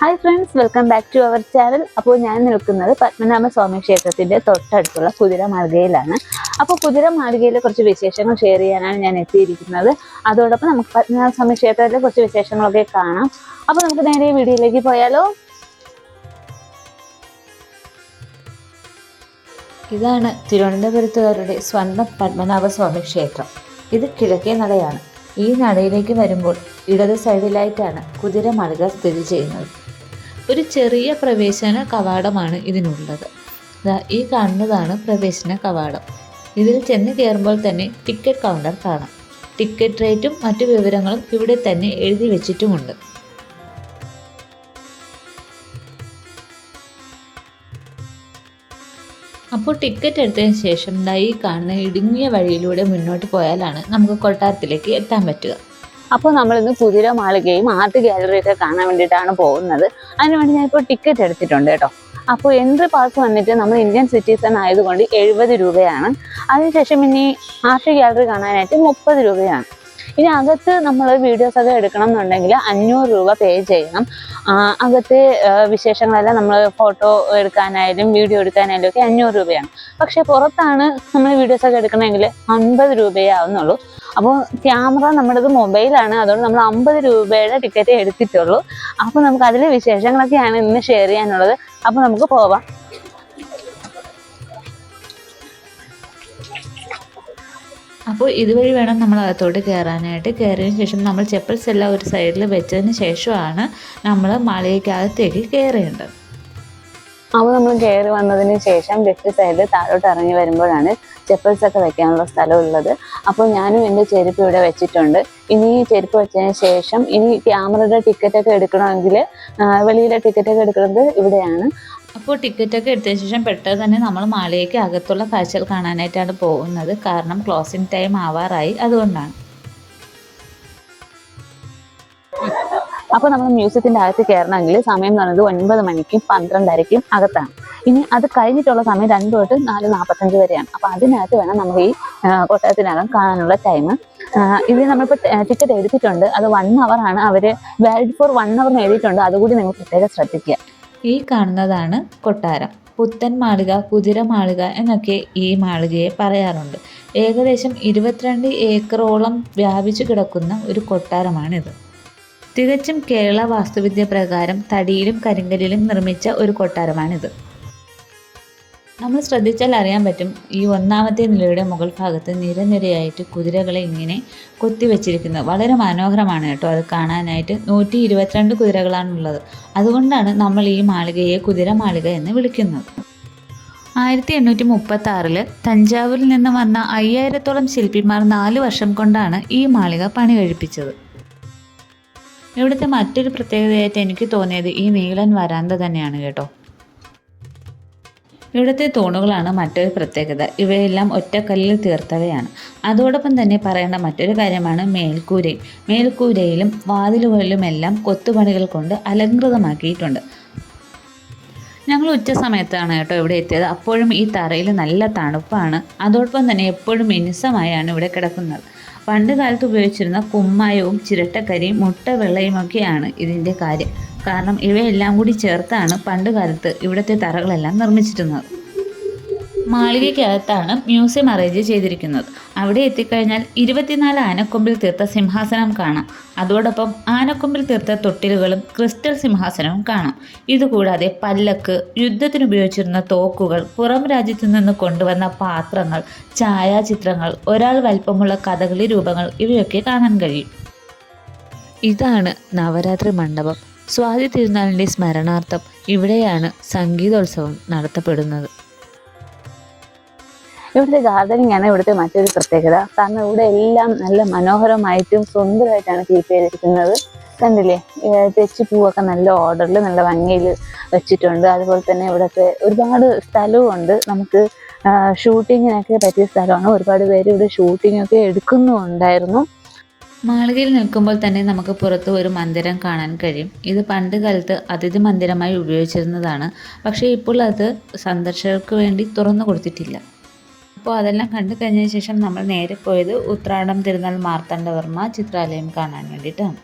Hi friends, welcome back to our channel. അപ്പോൾ ഞാൻ നിൽക്കുന്നത് പത്മനാഭ സ്വാമി ക്ഷേത്രത്തിൻ്റെ തൊട്ടടുത്തുള്ള കുതിരമാളികയിലാണ്. അപ്പോൾ കുതിരമാളികയിലെ കുറച്ച് വിശേഷങ്ങൾ ഷെയർ ചെയ്യാനാണ് ഞാൻ എത്തിയിരിക്കുന്നത്. അതോടൊപ്പം നമുക്ക് പത്മനാഭ സ്വാമി ക്ഷേത്രത്തിലെ കുറച്ച് വിശേഷങ്ങളൊക്കെ കാണാം. അപ്പോൾ നമുക്ക് നേരെ വീഡിയോയിലേക്ക് പോയാലോ. ഇതാണ് തിരുവനന്തപുരത്തുകാരുടെ സ്വന്തം പത്മനാഭ സ്വാമി ക്ഷേത്രം. ഇത് കിഴക്കേ നടയാണ്. ഈ നടയിലേക്ക് വരുമ്പോൾ ഇടത് സൈഡിലായിട്ടാണ് കുതിരമാളിക സ്ഥിതി ചെയ്യുന്നത്. ഒരു ചെറിയ പ്രവേശന കവാടമാണ് ഇതിനുള്ളത്. ഈ കാണുന്നതാണ് പ്രവേശന കവാടം. ഇതിൽ ചെന്ന് കയറുമ്പോൾ തന്നെ ടിക്കറ്റ് കൗണ്ടർ കാണാം. ടിക്കറ്റ് റേറ്റും മറ്റു വിവരങ്ങളും ഇവിടെ തന്നെ എഴുതി വെച്ചിട്ടുമുണ്ട്. അപ്പോൾ ടിക്കറ്റ് എടുത്തതിന് ശേഷം ഈ കാണുന്ന ഇടുങ്ങിയ വഴിയിലൂടെ മുന്നോട്ട് പോയാലാണ് നമുക്ക് കൊട്ടാരത്തിലേക്ക് എത്താൻ പറ്റുക. അപ്പോൾ നമ്മളിന്ന് കുതിരമാളികയും ആർട്ട് ഗാലറിയൊക്കെ കാണാൻ വേണ്ടിയിട്ടാണ് പോകുന്നത്. അതിനുവേണ്ടി ഞാനിപ്പോൾ ടിക്കറ്റ് എടുത്തിട്ടുണ്ട് കേട്ടോ. അപ്പോൾ എൻട്രി പാസ് വന്നിട്ട് നമ്മൾ ഇന്ത്യൻ സിറ്റിസൺ ആയതുകൊണ്ട് 70 രൂപയാണ്. അതിനുശേഷം ഇനി ആർട്ട് ഗാലറി കാണാനായിട്ട് 30 രൂപയാണ്. ഇനി അകത്ത് നമ്മൾ വീഡിയോസൊക്കെ എടുക്കണം എന്നുണ്ടെങ്കിൽ 500 രൂപ പേ ചെയ്യണം. അകത്തെ വിശേഷങ്ങളെല്ലാം നമ്മൾ ഫോട്ടോ എടുക്കാനായാലും വീഡിയോ എടുക്കാനായാലും ഒക്കെ 500 രൂപയാണ്. പക്ഷേ പുറത്താണ് നമ്മൾ വീഡിയോസൊക്കെ എടുക്കണമെങ്കിൽ 50 രൂപയേ ആവുന്നുള്ളൂ. അപ്പോൾ ക്യാമറ നമ്മുടേത് മൊബൈലാണ്, അതുകൊണ്ട് നമ്മൾ 50 രൂപയുടെ ടിക്കറ്റ് എടുത്തിട്ടുള്ളൂ. അപ്പോൾ നമുക്ക് അതിലെ വിശേഷങ്ങളൊക്കെയാണ് ഇന്ന് ഷെയർ ചെയ്യാനുള്ളത്. അപ്പോൾ നമുക്ക് പോവാം. അപ്പോൾ ഇതുവഴി വേണം നമ്മൾ അകത്തോട്ട് കയറാനായിട്ട്. കയറിയതിന് ശേഷം നമ്മൾ ചെപ്പൽസ് എല്ലാം ഒരു സൈഡിൽ വെച്ചതിന് ശേഷമാണ് നമ്മൾ മാളികയ്ക്കകത്തേക്ക് കയറേണ്ടത്. അപ്പോൾ നമ്മൾ കയറി വന്നതിന് ശേഷം ലെഫ്റ്റ് സൈഡിൽ താഴോട്ട് ഇറങ്ങി വരുമ്പോഴാണ് ചെപ്പൽസൊക്കെ വെക്കാനുള്ള സ്ഥലമുള്ളത്. അപ്പോൾ ഞാനും എൻ്റെ ചെരുപ്പ് ഇവിടെ വെച്ചിട്ടുണ്ട്. ഇനി ചെരുപ്പ് വെച്ചതിന് ശേഷം ഇനി ക്യാമറയുടെ ടിക്കറ്റൊക്കെ എടുക്കണമെങ്കിൽ വെളിയിലെ ടിക്കറ്റൊക്കെ എടുക്കുന്നത് ഇവിടെയാണ്. അപ്പോൾ ടിക്കറ്റൊക്കെ എടുത്തതിന് ശേഷം പെട്ടെന്ന് തന്നെ നമ്മൾ മാളികയ്ക്ക് അകത്തുള്ള കാഴ്ചകൾ കാണാനായിട്ടാണ് പോകുന്നത്. കാരണം ക്ലോസിംഗ് ടൈം ആവാറായി, അതുകൊണ്ടാണ്. അപ്പോൾ നമ്മൾ മ്യൂസിയത്തിൻ്റെ അകത്ത് കയറണമെങ്കിൽ സമയം എന്ന് പറയുന്നത് 9 മണിക്കും 12:30ക്കും അകത്താണ്. ഇനി അത് കഴിഞ്ഞിട്ടുള്ള സമയം 2 തൊട്ട് 4:45 വരെയാണ്. അപ്പോൾ അതിനകത്ത് വേണം നമുക്ക് ഈ കൊട്ടാരത്തിനകം കാണാനുള്ള ടൈം. ഇത് നമ്മളിപ്പോൾ ടിക്കറ്റ് എടുത്തിട്ടുണ്ട്. അത് 1 hour ആണ്. അവർ വാലിഡ് ഫോർ 1 hour എഴുതിയിട്ടുണ്ട്. അതുകൂടി നിങ്ങൾ പ്രത്യേകം ശ്രദ്ധിക്കുക. ഈ കാണുന്നതാണ് കൊട്ടാരം. പുത്തൻ മാളിക, കുതിരമാളിക എന്നൊക്കെ ഈ മാളികയെ പറയാറുണ്ട്. ഏകദേശം 22 ഏക്കറോളം വ്യാപിച്ചു കിടക്കുന്ന ഒരു കൊട്ടാരമാണിത്. തികച്ചും കേരള വാസ്തുവിദ്യ പ്രകാരം തടിയിലും കരിങ്കല്ലിലും നിർമ്മിച്ച ഒരു കൊട്ടാരമാണിത്. നമ്മൾ ശ്രദ്ധിച്ചാൽ അറിയാൻ പറ്റും, ഈ 1ാമത്തെ നിലയുടെ മുകൾ ഭാഗത്ത് നിരനിരയായിട്ട് കുതിരകളെ ഇങ്ങനെ കൊത്തിവെച്ചിരിക്കുന്നത് വളരെ മനോഹരമാണ് കേട്ടോ. അത് കാണാനായിട്ട് 122 കുതിരകളാണുള്ളത്. അതുകൊണ്ടാണ് നമ്മൾ ഈ മാളികയെ കുതിരമാളിക എന്ന് വിളിക്കുന്നത്. 1836 തഞ്ചാവൂരിൽ നിന്ന് വന്ന 5000-ഓളം ശില്പിമാർ 4 വർഷം കൊണ്ടാണ് ഈ മാളിക പണി കഴിപ്പിച്ചത്. ഇവിടുത്തെ മറ്റൊരു പ്രത്യേകതയായിട്ട് എനിക്ക് തോന്നിയത് ഈ നീളൻ വരാന്ത തന്നെയാണ് കേട്ടോ. ഇവിടുത്തെ തൂണുകളാണ് മറ്റൊരു പ്രത്യേകത. ഇവയെല്ലാം ഒറ്റക്കല്ലിൽ തീർത്തവയാണ്. അതോടൊപ്പം തന്നെ പറയേണ്ട മറ്റൊരു കാര്യമാണ് മേൽക്കൂരയും. മേൽക്കൂരയിലും വാതിലുകളിലുമെല്ലാം കൊത്തുപണികൾ കൊണ്ട് അലങ്കൃതമാക്കിയിട്ടുണ്ട്. ഞങ്ങൾ ഉച്ച സമയത്താണ് കേട്ടോ ഇവിടെ എത്തിയത്. അപ്പോഴും ഈ തറയിൽ നല്ല തണുപ്പാണ്. അതോടൊപ്പം തന്നെ എപ്പോഴും മിനുസമായാണ് ഇവിടെ കിടക്കുന്നത്. പണ്ട് കാലത്ത് ഉപയോഗിച്ചിരുന്ന കുമ്മായവും ചിരട്ടക്കരിയും മുട്ട വെള്ളയുമൊക്കെയാണ് ഇതിൻ്റെ കാര്യം. കാരണം ഇവയെല്ലാം കൂടി ചേർത്താണ് പണ്ട് കാലത്ത് ഇവിടുത്തെ തറകളെല്ലാം നിർമ്മിച്ചിരുന്നത്. മാളികയ്ക്കകത്താണ് മ്യൂസിയം അറേഞ്ച് ചെയ്തിരിക്കുന്നത്. അവിടെ എത്തിക്കഴിഞ്ഞാൽ 24 ആനക്കൊമ്പിൽ തീർത്ത സിംഹാസനം കാണാം. അതോടൊപ്പം ആനക്കൊമ്പിൽ തീർത്ത തൊട്ടിലുകളും ക്രിസ്റ്റൽ സിംഹാസനവും കാണാം. ഇതുകൂടാതെ പല്ലക്ക്, യുദ്ധത്തിന് ഉപയോഗിച്ചിരുന്ന തോക്കുകൾ, പുറം രാജ്യത്തു നിന്ന് കൊണ്ടുവന്ന പാത്രങ്ങൾ, ഛായാചിത്രങ്ങൾ, ഒരാൾ വലിപ്പമുള്ള കഥകളി രൂപങ്ങൾ ഇവയൊക്കെ കാണാൻ കഴിയും. ഇതാണ് നവരാത്രി മണ്ഡപം. സ്വാതി തിരുനാളിൻ്റെ സ്മരണാർത്ഥം ഇവിടെയാണ് സംഗീതോത്സവം നടത്തപ്പെടുന്നത്. ഇവിടുത്തെ ഗാർഡനിങ് ആണ് ഇവിടുത്തെ മറ്റൊരു പ്രത്യേകത. കാരണം ഇവിടെ എല്ലാം നല്ല മനോഹരമായിട്ടും സുന്ദരമായിട്ടാണ് കീപ്പ് ചെയ്തിരിക്കുന്നത്. കണ്ടില്ലേ, തെച്ചിപ്പൂവൊക്കെ നല്ല ഓർഡറിൽ നല്ല ഭംഗിയിൽ വെച്ചിട്ടുണ്ട്. അതുപോലെ തന്നെ ഇവിടുത്തെ ഒരുപാട് സ്ഥലവുമുണ്ട്. നമുക്ക് ഷൂട്ടിങ്ങിനൊക്കെ പറ്റിയ സ്ഥലമാണ്. ഒരുപാട് പേര് ഇവിടെ ഷൂട്ടിങ്ങൊക്കെ എടുക്കുന്നുണ്ടായിരുന്നു. മാളികയിൽ നിൽക്കുമ്പോൾ തന്നെ നമുക്ക് പുറത്ത് ഒരു മന്ദിരം കാണാൻ കഴിയും. ഇത് പണ്ട് കാലത്ത് അതിഥി മന്ദിരമായി ഉപയോഗിച്ചിരുന്നതാണ്. പക്ഷേ ഇപ്പോൾ അത് സന്ദർശകർക്ക് വേണ്ടി തുറന്നു കൊടുത്തിട്ടില്ല. അപ്പോൾ അതെല്ലാം കണ്ടു കഴിഞ്ഞതിന് ശേഷം നമ്മൾ നേരെ പോയത് ഉത്രാടം തിരുനാൾ മാർത്താണ്ഡവർമ്മ ചിത്രാലയം കാണാൻ വേണ്ടിയിട്ടാണ്.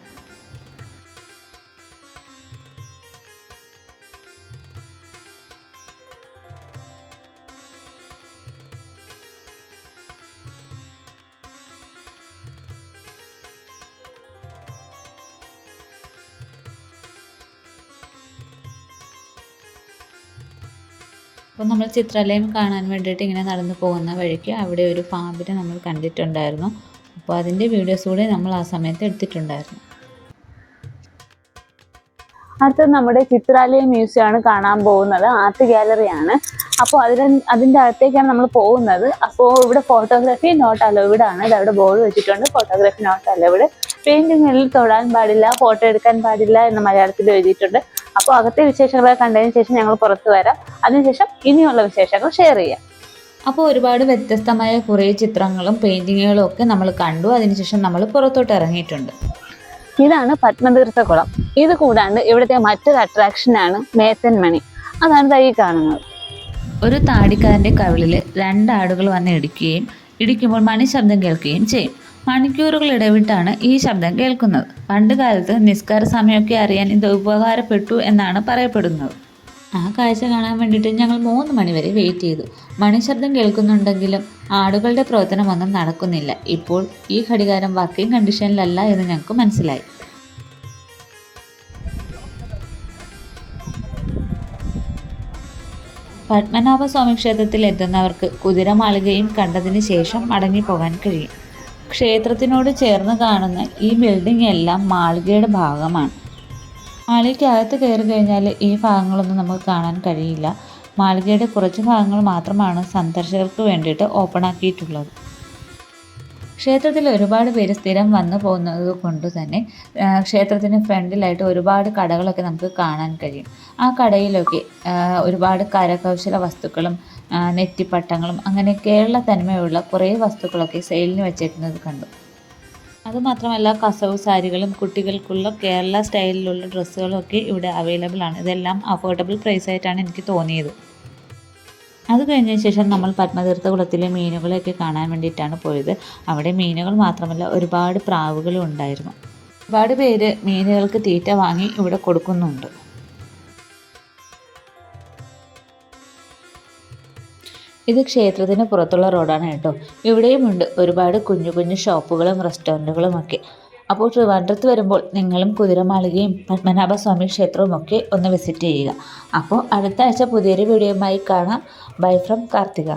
അപ്പോൾ നമ്മൾ ചിത്രാലയം കാണാൻ വേണ്ടിയിട്ട് ഇങ്ങനെ നടന്നു പോകുന്ന വഴിക്ക് അവിടെ ഒരു പാമ്പിനെ നമ്മൾ കണ്ടിട്ടുണ്ടായിരുന്നു. അപ്പോൾ അതിൻ്റെ വീഡിയോസ് കൂടെ നമ്മൾ ആ സമയത്ത് എടുത്തിട്ടുണ്ടായിരുന്നു. അടുത്തത് നമ്മുടെ ചിത്രാലയം മ്യൂസിയം ആണ് കാണാൻ പോകുന്നത്. ആർട്ട് ഗാലറിയാണ്. അപ്പോൾ അതിൻ്റെ അകത്തേക്കാണ് നമ്മൾ പോകുന്നത്. അപ്പോൾ ഇവിടെ ഫോട്ടോഗ്രാഫി നോട്ട് അലൗഡ് ആണ്. ഇത് അവിടെ ബോർഡ് വെച്ചിട്ടുണ്ട്, ഫോട്ടോഗ്രാഫി നോട്ട് അലൗഡ്. പെയിന്റിങ്ങിൽ തൊടാൻ പാടില്ല, ഫോട്ടോ എടുക്കാൻ പാടില്ല എന്ന് മലയാളത്തിൽ എഴുതിയിട്ടുണ്ട്. അപ്പോൾ അകത്തെ വിശേഷങ്ങൾ കണ്ടതിന് ശേഷം ഞങ്ങൾ പുറത്തു വരാം. അതിനുശേഷം ഇനിയുള്ള വിശേഷങ്ങൾ ഷെയർ ചെയ്യാം. അപ്പോൾ ഒരുപാട് വ്യത്യസ്തമായ കുറേ ചിത്രങ്ങളും പെയിൻറ്റിങ്ങുകളും ഒക്കെ നമ്മൾ കണ്ടു. അതിനുശേഷം നമ്മൾ പുറത്തോട്ട് ഇറങ്ങിയിട്ടുണ്ട്. ഇതാണ് പത്മതീർത്ഥക്കുളം. ഇത് കൂടാണ്ട് ഇവിടുത്തെ മറ്റൊരു അട്രാക്ഷനാണ് മേത്തൻ മണി. അതാണ് ഈ കാണുന്നത്. ഒരു താടിക്കാരൻ്റെ കവിളിൽ 2 ആടുകൾ വന്ന് ഇടിക്കുമ്പോൾ മണി ശബ്ദം കേൾക്കുകയും ചെയ്യും. മണിക്കൂറുകൾ ഇടവിട്ടാണ് ഈ ശബ്ദം കേൾക്കുന്നത്. പണ്ട് കാലത്ത് നിസ്കാര സമയമൊക്കെ അറിയാൻ ഇത് ഉപകാരപ്പെട്ടു എന്നാണ് പറയപ്പെടുന്നത്. ആ കാഴ്ച കാണാൻ വേണ്ടിയിട്ട് ഞങ്ങൾ 3 മണി വരെ വെയിറ്റ് ചെയ്തു. മണിശബ്ദം കേൾക്കുന്നുണ്ടെങ്കിലും ആടുകളുടെ പ്രവർത്തനമൊന്നും നടക്കുന്നില്ല. ഇപ്പോൾ ഈ ഘടികാരം വർക്കിംഗ് കണ്ടീഷനിലല്ല എന്ന് ഞങ്ങൾക്ക് മനസ്സിലായി. പത്മനാഭസ്വാമി ക്ഷേത്രത്തിൽ എത്തുന്നവർക്ക് കുതിരമാളികയും കണ്ടതിന് ശേഷം മടങ്ങിപ്പോകാൻ കഴിയും. ക്ഷേത്രത്തിനോട് ചേർന്ന് കാണുന്ന ഈ ബിൽഡിംഗ് എല്ലാം മാളികയുടെ ഭാഗമാണ്. മാളികയ്ക്കകത്ത് കയറി കഴിഞ്ഞാൽ ഈ ഭാഗങ്ങളൊന്നും നമുക്ക് കാണാൻ കഴിയില്ല. മാളികയുടെ കുറച്ച് ഭാഗങ്ങൾ മാത്രമാണ് സന്ദർശകർക്ക് വേണ്ടിയിട്ട് ഓപ്പൺ ആക്കിയിട്ടുള്ളത്. ക്ഷേത്രത്തിൽ ഒരുപാട് പേര് സ്ഥിരം വന്നു പോകുന്നത് കൊണ്ട് തന്നെ ക്ഷേത്രത്തിന് ഫ്രണ്ടിലായിട്ട് ഒരുപാട് കടകളൊക്കെ നമുക്ക് കാണാൻ കഴിയും. ആ കടയിലൊക്കെ ഒരുപാട് കരകൗശല വസ്തുക്കളും നെറ്റിപ്പട്ടങ്ങളും അങ്ങനെ കേരള തനിമയുള്ള കുറേ വസ്തുക്കളൊക്കെ സെയിലിന് വെച്ചേക്കുന്നത് കണ്ടു. അതുമാത്രമല്ല കസവ് സാരികളും കുട്ടികൾക്കുള്ള കേരള സ്റ്റൈലിലുള്ള ഡ്രസ്സുകളും ഒക്കെ ഇവിടെ അവൈലബിൾ ആണ്. ഇതെല്ലാം അഫോർഡബിൾ പ്രൈസായിട്ടാണ് എനിക്ക് തോന്നിയത്. അത് കഴിഞ്ഞതിന് ശേഷം നമ്മൾ പത്മതീർത്ഥകുളത്തിലെ മീനുകളെയൊക്കെ കാണാൻ വേണ്ടിയിട്ടാണ് പോയത്. അവിടെ മീനുകൾ മാത്രമല്ല ഒരുപാട് പ്രാവുകളും ഉണ്ടായിരുന്നു. ഒരുപാട് പേര് മീനുകൾക്ക് തീറ്റ വാങ്ങി ഇവിടെ കൊടുക്കുന്നുണ്ട്. ഇത് ക്ഷേത്രത്തിന് പുറത്തുള്ള റോഡാണ് കേട്ടോ. ഇവിടെയുമുണ്ട് ഒരുപാട് കുഞ്ഞു കുഞ്ഞു ഷോപ്പുകളും റെസ്റ്റോറൻറ്റുകളും ഒക്കെ. അപ്പോൾ ട്രിവാൻഡ്രത്ത് വരുമ്പോൾ നിങ്ങളും കുതിരമാളികയും പത്മനാഭസ്വാമി ക്ഷേത്രവും ഒക്കെ ഒന്ന് വിസിറ്റ് ചെയ്യുക. അപ്പോൾ അടുത്ത ആഴ്ച പുതിയൊരു വീഡിയോയുമായി കാണാം. Bye from Karthika.